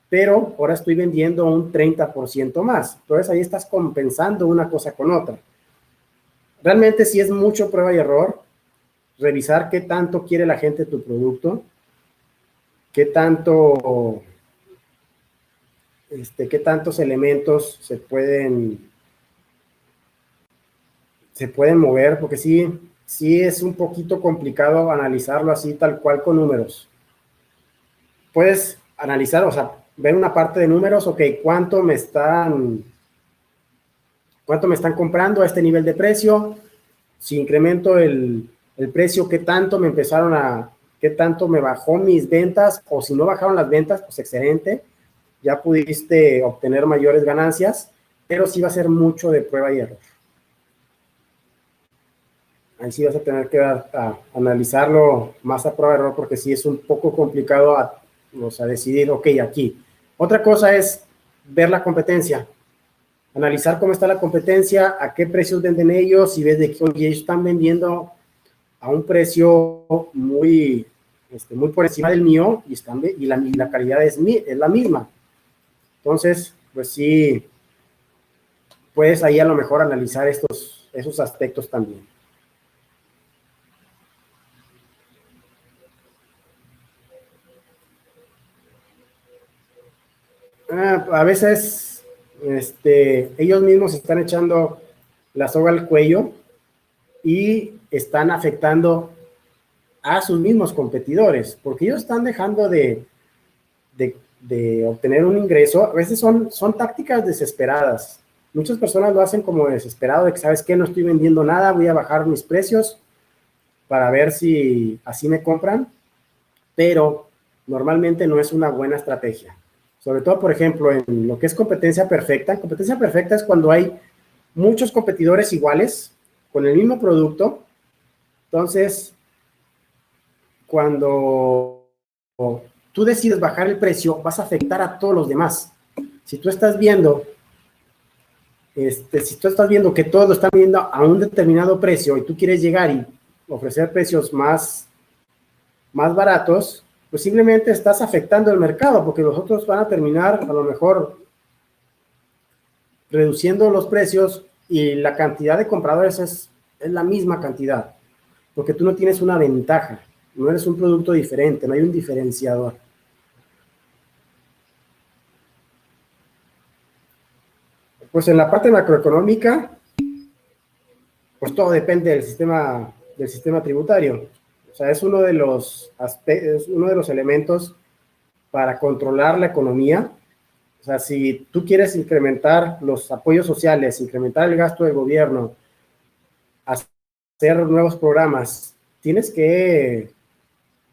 pero ahora estoy vendiendo un 30% más. Entonces ahí estás compensando una cosa con otra. Realmente sí es mucho prueba y error, revisar qué tanto quiere la gente tu producto, qué tantos elementos se pueden mover, porque sí es un poquito complicado analizarlo así tal cual con números. Puedes analizar, o sea, ver una parte de números, ok, ¿cuánto me están comprando a este nivel de precio? Si incremento el precio, ¿qué tanto me bajó mis ventas? O si no bajaron las ventas, pues excelente, ya pudiste obtener mayores ganancias, pero sí va a ser mucho de prueba y error. Ahí sí vas a tener que analizarlo más a prueba y error, porque sí es un poco complicado a decidir, ok, aquí. Otra cosa es ver la competencia, analizar cómo está la competencia, a qué precios venden ellos, y ves de que, oye, ellos están vendiendo a un precio muy por encima del mío, y la calidad es la misma. Entonces, pues sí, puedes ahí a lo mejor analizar esos aspectos también. A veces ellos mismos están echando la soga al cuello y están afectando a sus mismos competidores, porque ellos están dejando de obtener un ingreso. A veces son tácticas desesperadas. Muchas personas lo hacen como desesperado, de que, ¿sabes qué? No estoy vendiendo nada, voy a bajar mis precios para ver si así me compran, pero normalmente no es una buena estrategia. Sobre todo, por ejemplo, en lo que es competencia perfecta. Competencia perfecta es cuando hay muchos competidores iguales con el mismo producto. Entonces, cuando tú decides bajar el precio, vas a afectar a todos los demás. Si tú estás viendo, que todos lo están viendo a un determinado precio y tú quieres llegar y ofrecer precios más baratos, pues simplemente estás afectando el mercado, porque los otros van a terminar a lo mejor reduciendo los precios y la cantidad de compradores es la misma cantidad, porque tú no tienes una ventaja, no eres un producto diferente, no hay un diferenciador. Pues en la parte macroeconómica, pues todo depende del sistema tributario. O sea, es uno de los elementos para controlar la economía. O sea, si tú quieres incrementar los apoyos sociales, incrementar el gasto del gobierno, hacer nuevos programas, tienes que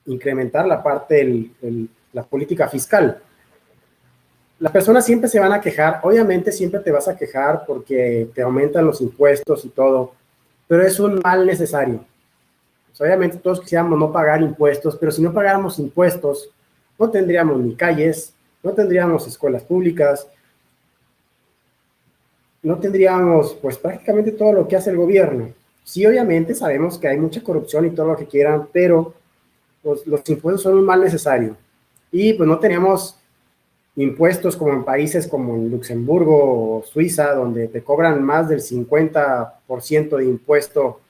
incrementar la parte, la política fiscal. Las personas siempre se van a quejar, obviamente siempre te vas a quejar porque te aumentan los impuestos y todo, pero es un mal necesario. O sea, obviamente todos quisiéramos no pagar impuestos, pero si no pagáramos impuestos, no tendríamos ni calles, no tendríamos escuelas públicas, no tendríamos pues prácticamente todo lo que hace el gobierno. Sí, obviamente sabemos que hay mucha corrupción y todo lo que quieran, pero los impuestos son un mal necesario. Y pues no teníamos impuestos como en países como en Luxemburgo o Suiza, donde te cobran más del 50% de impuesto.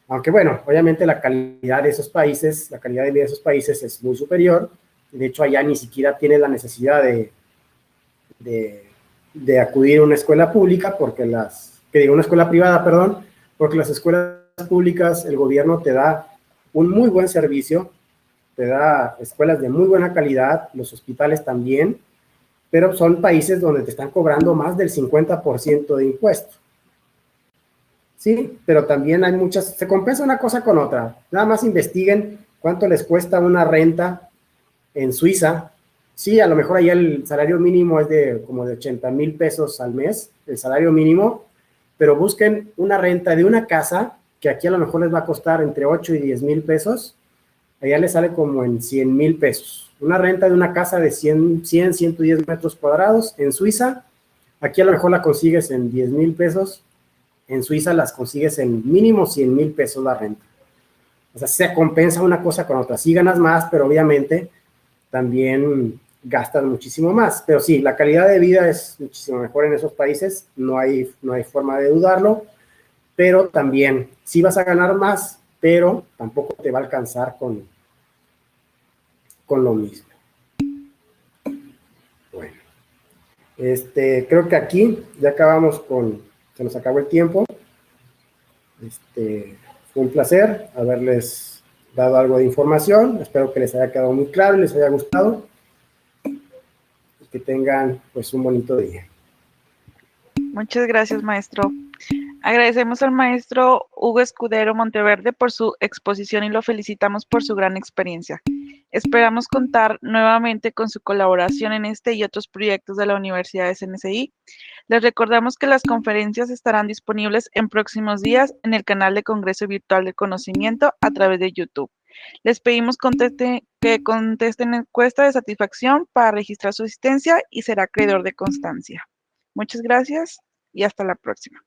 Aunque bueno, obviamente la calidad de esos países, la calidad de vida de esos países es muy superior. De hecho, allá ni siquiera tienes la necesidad de acudir a una escuela pública, una escuela privada, perdón, porque las escuelas públicas, el gobierno te da un muy buen servicio, te da escuelas de muy buena calidad, los hospitales también, pero son países donde te están cobrando más del 50% de impuesto. Sí, pero también hay se compensa una cosa con otra. Nada más investiguen cuánto les cuesta una renta en Suiza. Sí, a lo mejor ahí el salario mínimo es como de 80,000 pesos al mes, el salario mínimo, pero busquen una renta de una casa que aquí a lo mejor les va a costar entre 8 y 10,000 pesos, allá les sale como en 100,000 pesos. Una renta de una casa de 110 metros cuadrados en Suiza, aquí a lo mejor la consigues en 10,000 pesos, en Suiza las consigues en mínimo 100,000 pesos la renta. O sea, se compensa una cosa con otra. Sí ganas más, pero obviamente también gastas muchísimo más. Pero sí, la calidad de vida es muchísimo mejor en esos países, no hay forma de dudarlo, pero también sí vas a ganar más, pero tampoco te va a alcanzar con lo mismo. Bueno, creo que aquí ya acabamos se nos acabó el tiempo. Fue un placer haberles dado algo de información. Espero que les haya quedado muy claro y les haya gustado. Que tengan pues un bonito día. Muchas gracias, maestro. Agradecemos al maestro Hugo Escudero Monteverde por su exposición y lo felicitamos por su gran experiencia. Esperamos contar nuevamente con su colaboración en este y otros proyectos de la Universidad de CNCI. Les recordamos que las conferencias estarán disponibles en próximos días en el canal de Congreso Virtual de Conocimiento a través de YouTube. Les pedimos que contesten encuesta de satisfacción para registrar su asistencia y será acreedor de constancia. Muchas gracias y hasta la próxima.